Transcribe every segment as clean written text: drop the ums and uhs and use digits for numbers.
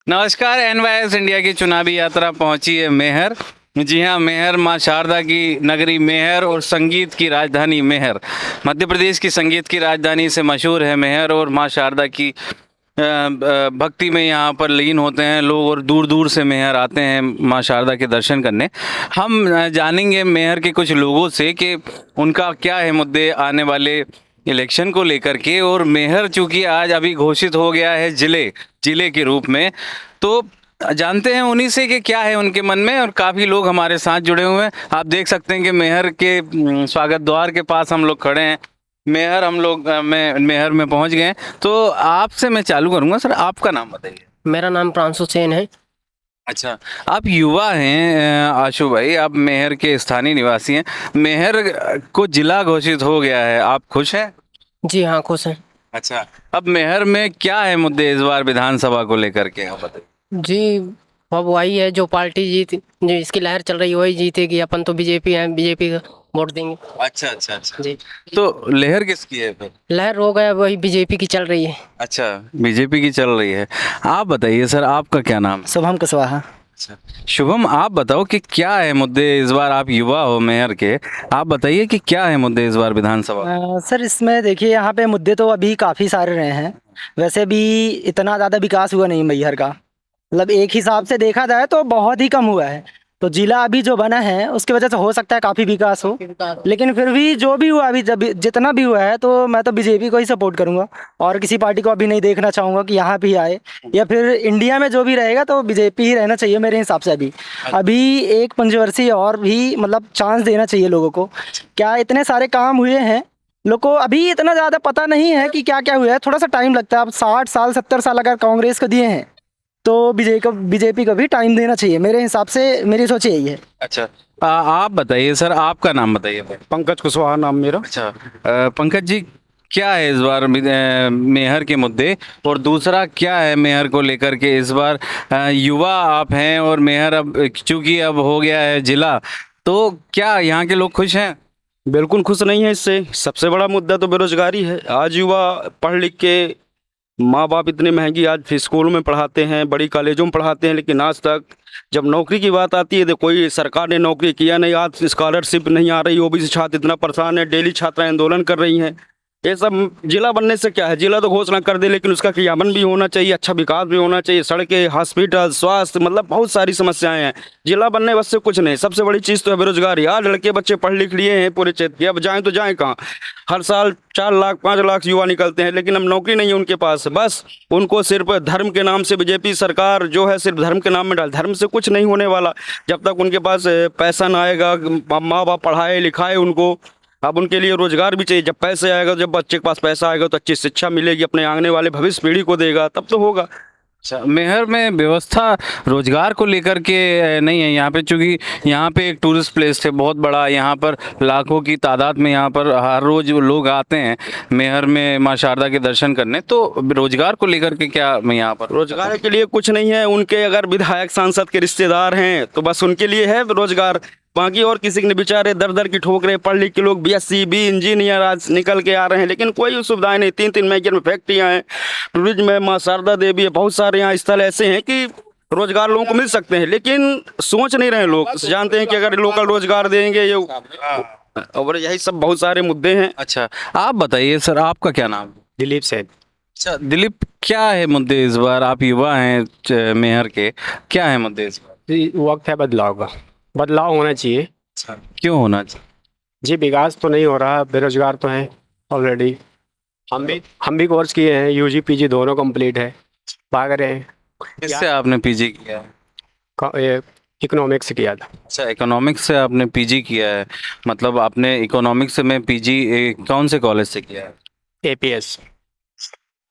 नमस्कार। NYS India की चुनावी यात्रा पहुंची है मैहर। जी हाँ, मैहर माँ शारदा की नगरी मैहर और संगीत की राजधानी मैहर। मध्य प्रदेश की संगीत की राजधानी से मशहूर है मैहर और माँ शारदा की भक्ति में यहाँ पर लीन होते हैं लोग और दूर दूर से मैहर आते हैं माँ शारदा के दर्शन करने। हम जानेंगे मैहर के कुछ लोगों से कि उनका क्या है मुद्दे आने वाले इलेक्शन को लेकर के। और मैहर चूंकि आज अभी घोषित हो गया है जिले के रूप में, तो जानते हैं उन्हीं से कि क्या है उनके मन में। और काफ़ी लोग हमारे साथ जुड़े हुए हैं। आप देख सकते हैं कि मैहर के स्वागत द्वार के पास हम लोग खड़े हैं। मैहर हम लोग मैहर में पहुंच गए हैं। तो आपसे मैं चालू करूंगा। सर, आपका नाम बताइए। मेरा नाम प्रांशु सेन है। अच्छा, आप युवा हैं आशु भाई, आप मैहर के स्थानीय निवासी हैं। मैहर को जिला घोषित हो गया है, आप खुश हैं? जी हाँ, खुश हैं। अच्छा, अब मैहर में क्या है मुद्दे इस बार विधानसभा को लेकर के, आप बताइए। जी, अब वही है जो पार्टी जो इसकी लहर चल रही है वही जीतेगी। अपन तो बीजेपी है, बीजेपी का वोट देंगे। अच्छा अच्छा अच्छा। जी, तो लहर किसकी है फिर? लहर हो गया वही बीजेपी की चल रही है। अच्छा, बीजेपी की चल रही है। आप बताइए सर, आपका क्या नाम है? शुभम कुशवाहा। अच्छा, शुभम, आप बताओ कि क्या है मुद्दे इस बार। आप युवा हो मैहर के, आप बताइए कि क्या है मुद्दे इस बार विधानसभा। सर, इसमें देखिए यहाँ पे मुद्दे तो अभी काफ़ी सारे रहे हैं। वैसे भी इतना ज़्यादा विकास हुआ नहीं मैहर का। मतलब एक हिसाब से देखा जाए तो बहुत ही कम हुआ है। तो जिला अभी जो बना है उसकी वजह से हो सकता है काफ़ी विकास हो, लेकिन फिर भी जो भी हुआ अभी जब जितना भी हुआ है तो मैं तो बीजेपी को ही सपोर्ट करूँगा और किसी पार्टी को अभी नहीं देखना चाहूँगा कि यहाँ भी आए या फिर इंडिया में जो भी रहेगा तो बीजेपी ही रहना चाहिए मेरे हिसाब से। अभी एक पंचवर्षीय और भी मतलब चांस देना चाहिए लोगों को। क्या इतने सारे काम हुए हैं, लोग को अभी इतना ज़्यादा पता नहीं है कि क्या क्या हुआ है। थोड़ा सा टाइम लगता है। अब 60 साल 70 साल अगर कांग्रेस को दिए हैं तो बीजेपी को भी टाइम देना चाहिए मेरे हिसाब से। मेरी सोच यही है। अच्छा, आप बताइए सर, आपका नाम बताइए। पंकज कुशवाहा नाम मेरा। अच्छा, पंकज जी, क्या है इस बार मैहर के मुद्दे, और दूसरा क्या है मैहर को लेकर के इस बार? युवा आप हैं और मैहर अब चूंकि अब हो गया है जिला, तो क्या यहाँ के लोग खुश हैं? बिल्कुल खुश नहीं है इससे। सबसे बड़ा मुद्दा तो बेरोजगारी है। आज युवा पढ़ लिख के माँ बाप इतने महंगी आज स्कूलों में पढ़ाते हैं, बड़ी कॉलेजों में पढ़ाते हैं, लेकिन आज तक जब नौकरी की बात आती है तो कोई सरकार ने नौकरी किया नहीं। आज स्कॉलरशिप नहीं आ रही, ओबीसी छात्र इतना परेशान है, डेली छात्राएं आंदोलन कर रही हैं। ये सब जिला बनने से क्या है, जिला तो घोषणा कर दे लेकिन उसका क्रियान्वयन भी होना चाहिए, अच्छा विकास भी होना चाहिए, सड़कें, हॉस्पिटल, स्वास्थ्य, मतलब बहुत सारी समस्याएं हैं। जिला बनने बस से कुछ नहीं। सबसे बड़ी चीज़ तो है बेरोजगारी। आज लड़के बच्चे पढ़ लिख लिए हैं पूरे क्षेत्र के, अब जाएँ तो जाएँ कहाँ? हर साल 4 लाख 5 लाख युवा निकलते हैं, लेकिन अब नौकरी नहीं है उनके पास। बस उनको सिर्फ धर्म के नाम से बीजेपी सरकार जो है सिर्फ धर्म के नाम में डाल। धर्म से कुछ नहीं होने वाला जब तक उनके पास पैसा ना आएगा, माँ बाप पढ़ाए लिखाए उनको। अब उनके लिए रोजगार भी चाहिए। जब पैसे आएगा, जब बच्चे के पास पैसा आएगा तो अच्छी शिक्षा मिलेगी, अपने आने वाले भविष्य पीढ़ी को देगा, तब तो होगा। अच्छा, मैहर में व्यवस्था रोजगार को लेकर के नहीं है यहाँ पे, चूँकि यहाँ पे एक टूरिस्ट प्लेस है बहुत बड़ा। यहाँ पर लाखों की तादाद में यहाँ पर हर रोज लोग आते हैं मैहर में माँ शारदा के दर्शन करने। तो रोजगार को लेकर के क्या मैं यहाँ पर? रोजगार के लिए कुछ नहीं है। उनके अगर विधायक सांसद के रिश्तेदार हैं तो बस उनके लिए है रोजगार। बाकी और किसी के बेचारे दर दर की ठोकरे पढ़ लिख के लोग बीएससी बी इंजीनियर आज निकल के आ रहे हैं, लेकिन कोई सुविधाएं नहीं। 3-3 मैगर में फैक्ट्रियाँ हैं, टूरिज्म है, माँ शारदा देवी है, बहुत सारे यहाँ स्थल ऐसे हैं कि रोजगार लोगों को मिल सकते हैं, लेकिन सोच नहीं रहे लोग। जानते हैं कि अगर लोकल रोजगार देंगे ये, और यही सब बहुत सारे मुद्दे हैं। अच्छा, आप बताइए सर, आपका क्या नाम है? दिलीप सेठ। अच्छा दिलीप, क्या है मुद्दे इस बार? आप युवा हैं मैहर के, क्या है मुद्दे इस बार? वक्त है बदलाव का। बदलाव होना चाहिए। अच्छा, क्यों होना चाहिए? जी, विकास तो नहीं हो रहा, बेरोजगार तो हैं ऑलरेडी। हम भी कोर्स किए हैं, यूजी पीजी दोनों कंप्लीट है, भाग रहे हैं। किससे आपने पीजी किया है? इकोनॉमिक्स से किया था। अच्छा, इकोनॉमिक्स से आपने पीजी किया है। मतलब आपने इकोनॉमिक्स में पीजी कौन से कॉलेज से किया है? एपीएस।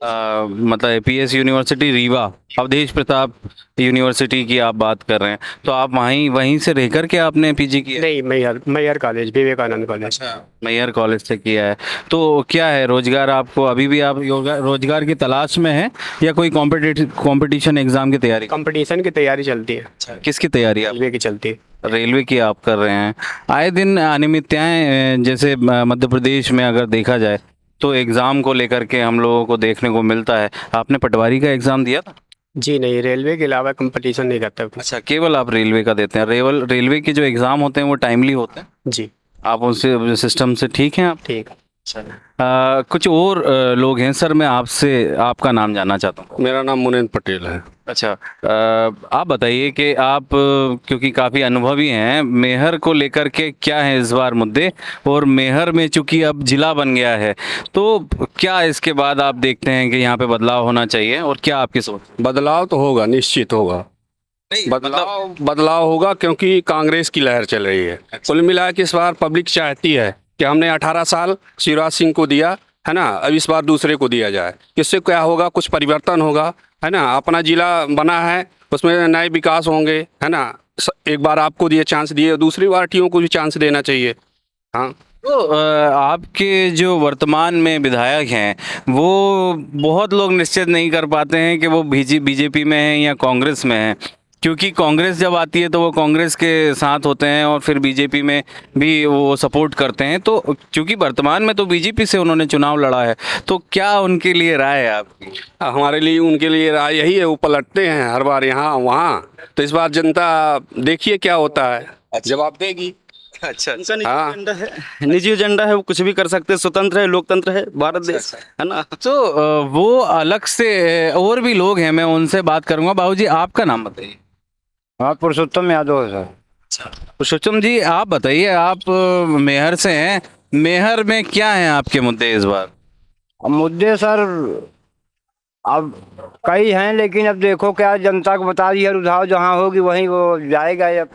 मतलब APS University Rewa, Awadhesh Pratap University की आप बात कर रहे हैं, तो आप वहीं से रह कर के आपने पीजी किया? नहीं, Maihar College, Vivekanand College. Maihar College से किया है। तो क्या है रोजगार आपको? अभी भी आप रोजगार की तलाश में हैं या कोई कंपटीशन एग्जाम की तैयारी? कंपटीशन की तैयारी चलती है। किसकी तैयारी? आप रेलवे की चलती है। रेलवे की आप कर रहे हैं। आए दिन अनियमितताएं जैसे मध्य प्रदेश में अगर देखा जाए तो एग्ज़ाम को लेकर के हम लोगों को देखने को मिलता है। आपने पटवारी का एग्ज़ाम दिया था? जी नहीं, रेलवे के अलावा कंपटीशन नहीं करता। अच्छा, केवल आप रेलवे का देते हैं? रेलवे के जो एग्ज़ाम होते हैं वो टाइमली होते हैं? जी आप उनसे सिस्टम से ठीक हैं आप? ठीक। कुछ और लोग हैं सर, मैं आपसे आपका नाम जानना चाहता हूँ। मेरा नाम मुनींद्र पटेल है। अच्छा, आप बताइए कि आप क्योंकि काफ़ी अनुभवी हैं, मेहर को लेकर के क्या है इस बार मुद्दे, और मेहर में चूंकि अब जिला बन गया है तो क्या इसके बाद आप देखते हैं कि यहाँ पे बदलाव होना चाहिए, और क्या आपकी सोच? बदलाव तो होगा, निश्चित होगा। बदलाव होगा क्योंकि कांग्रेस की लहर चल रही है। कुल मिला के इस बार पब्लिक चाहती है कि हमने 18 साल शिवराज सिंह को दिया है ना, अब इस बार दूसरे को दिया जाए। इससे क्या होगा, कुछ परिवर्तन होगा, है ना। अपना जिला बना है, उसमें नए विकास होंगे, है ना। एक बार आपको दिए चांस दिए, दूसरी पार्टियों को भी चांस देना चाहिए। हाँ, तो आपके जो वर्तमान में विधायक हैं वो बहुत लोग निश्चित नहीं कर पाते हैं कि वो बीजेपी में हैं या कांग्रेस में हैं, क्योंकि कांग्रेस जब आती है तो वो कांग्रेस के साथ होते हैं और फिर बीजेपी में भी वो सपोर्ट करते हैं। तो क्योंकि वर्तमान में तो बीजेपी से उन्होंने चुनाव लड़ा है, तो क्या उनके लिए राय है आपकी? हमारे लिए उनके लिए राय यही है, वो पलटते हैं हर बार यहाँ वहाँ। तो इस बार जनता देखिए क्या होता है, जवाब देगी। अच्छा, उनका निजी हाँ। एजेंडा है, निजी एजेंडा है, वो कुछ भी कर सकते हैं, स्वतंत्र है, लोकतंत्र है भारत देश, है ना। तो वो अलग से और भी लोग हैं, मैं उनसे बात करूंगा। बाबूजी, आपका नाम बताइए। हाँ, पुरुषोत्तम यादव है सर। पुरुषोत्तम जी, आप बताइए, आप मेहर से हैं, मेहर में क्या हैं आपके मुद्दे इस बार? अब मुद्दे सर अब कई हैं, लेकिन अब देखो क्या जनता को बता दिया, रुझाव जहाँ होगी वहीं वो जाएगा। अब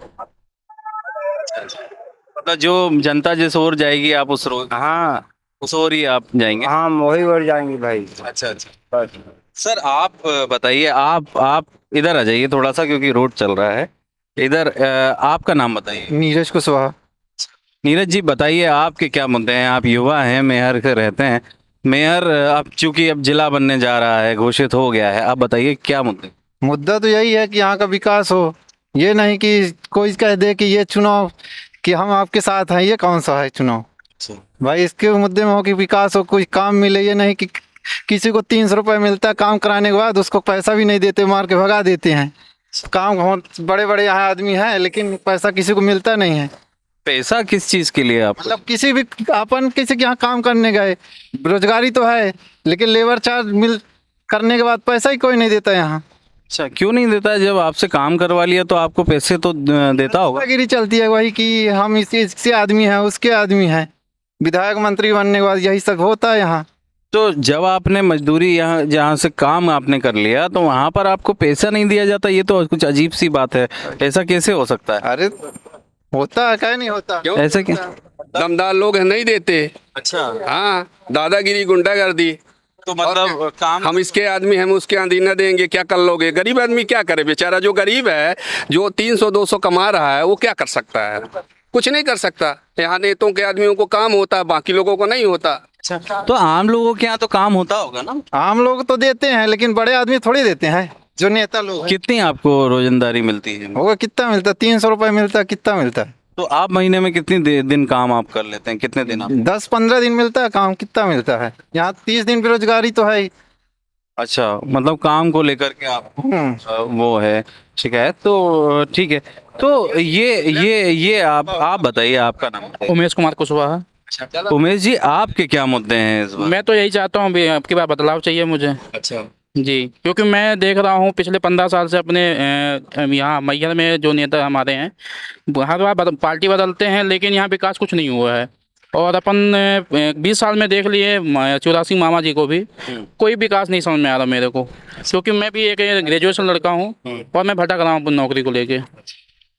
मतलब जो जनता जिस ओर जाएगी आप हाँ उस ओर ही आप जाएंगे? हाँ, वही ओर जाएंगे भाई। अच्छा अच्छा। सर आप बताइए, आप इधर आ जाइए थोड़ा सा, क्योंकि रोड चल रहा है इधर। आपका नाम बताइए। नीरज कुशवाहा। नीरज जी, बताइए आपके क्या मुद्दे हैं? आप युवा हैं, मेहर के रहते हैं। मेहर अब चूंकि अब जिला बनने जा रहा है, घोषित हो गया है, आप बताइए क्या मुद्दे? मुद्दा तो यही है कि यहाँ का विकास हो, ये नहीं कि कोई कह दे कि ये चुनाव कि हम आपके साथ हैं। ये कौन सा है चुनाव भाई? इसके मुद्दे में हो कि विकास हो, कोई काम मिले। ये नहीं कि किसी को 300 रुपये मिलता है काम कराने के बाद, उसको पैसा भी नहीं देते, मार के भगा देते हैं। काम बड़े बड़े यहाँ आदमी हैं, लेकिन पैसा किसी को मिलता नहीं है। पैसा किस चीज के लिए आप? मतलब किसी भी अपन किसी के यहाँ काम करने गए, बेरोजगारी तो है, लेकिन लेबर चार्ज मिल करने के बाद पैसा ही कोई नहीं देता यहाँ। अच्छा, क्यों नहीं देता है? जब आपसे काम करवा लिया तो आपको पैसे तो देता होगा। गिरी चलती है वही कि हम इससे आदमी हैं, उसके आदमी हैं। विधायक मंत्री बनने के बाद यही सब होता है यहाँ। तो जब आपने मजदूरी यहाँ जहाँ से काम आपने कर लिया तो वहाँ पर आपको पैसा नहीं दिया जाता? ये तो कुछ अजीब सी बात है, ऐसा कैसे हो सकता है? अरे होता है, क्या नहीं होता? ऐसा क्या? दमदार लोग हैं, नहीं देते। अच्छा, हाँ, दादागिरी, गुंडागर्दी। तो मतलब काम हम इसके आदमी, हम उसके आंधी न देंगे, क्या कर लोगे? गरीब आदमी क्या करे बेचारा? जो गरीब है, जो 300-200 कमा रहा है, वो क्या कर सकता है? कुछ नहीं कर सकता। यहाँ नेताओं के आदमियों को काम होता है, बाकी लोगों को नहीं होता। अच्छा, तो आम लोगों के यहाँ तो काम होता होगा ना? आम लोग तो देते हैं, लेकिन बड़े आदमी थोड़ी देते हैं, जो नेता लोग हैं। कितनी आपको रोजंदारी मिलती है? होगा कितना मिलता है? 300 रुपये मिलता है, कितना मिलता है? तो आप महीने में कितनी दिन काम आप कर लेते हैं? कितने दिन आप? 10-15 दिन मिलता है काम, कितना मिलता है? यहाँ 30 दिन बेरोजगारी तो है ही। अच्छा, मतलब काम को लेकर के आपको वो है शिकायत, तो ठीक है। तो ये आप बताइए, आपका नाम बताइए। उमेश कुमार कुशवाहा। उमेश जी, आपके क्या मुद्दे हैं इस बार? मैं तो यही चाहता हूँ, आपकी बार बदलाव चाहिए मुझे। अच्छा जी, क्योंकि मैं देख रहा हूँ पिछले 15 साल से अपने यहाँ मैहर में जो नेता हमारे हैं, हर बार पार्टी बदलते हैं, लेकिन यहाँ विकास कुछ नहीं हुआ है। और अपन 20 साल में देख लिए शिवराज सिंह मामा जी को भी, कोई विकास नहीं समझ में आ रहा मेरे को, क्योंकि मैं भी एक ग्रेजुएशन लड़का हूँ और मैं भटक रहा हूँ अपनी नौकरी को लेके।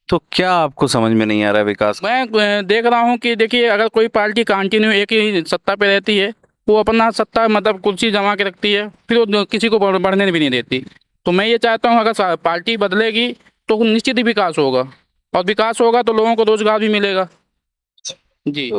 तो क्या आपको समझ में नहीं आ रहा है विकास? मैं देख रहा हूँ कि देखिए, अगर कोई पार्टी कंटिन्यू एक ही सत्ता पे रहती है, वो अपना सत्ता मतलब कुर्सी जमा के रखती है, फिर वो किसी को बढ़ने भी नहीं देती। तो मैं ये चाहता हूँ, अगर पार्टी बदलेगी तो निश्चित ही विकास होगा, और विकास होगा तो लोगों को रोजगार भी मिलेगा। जी,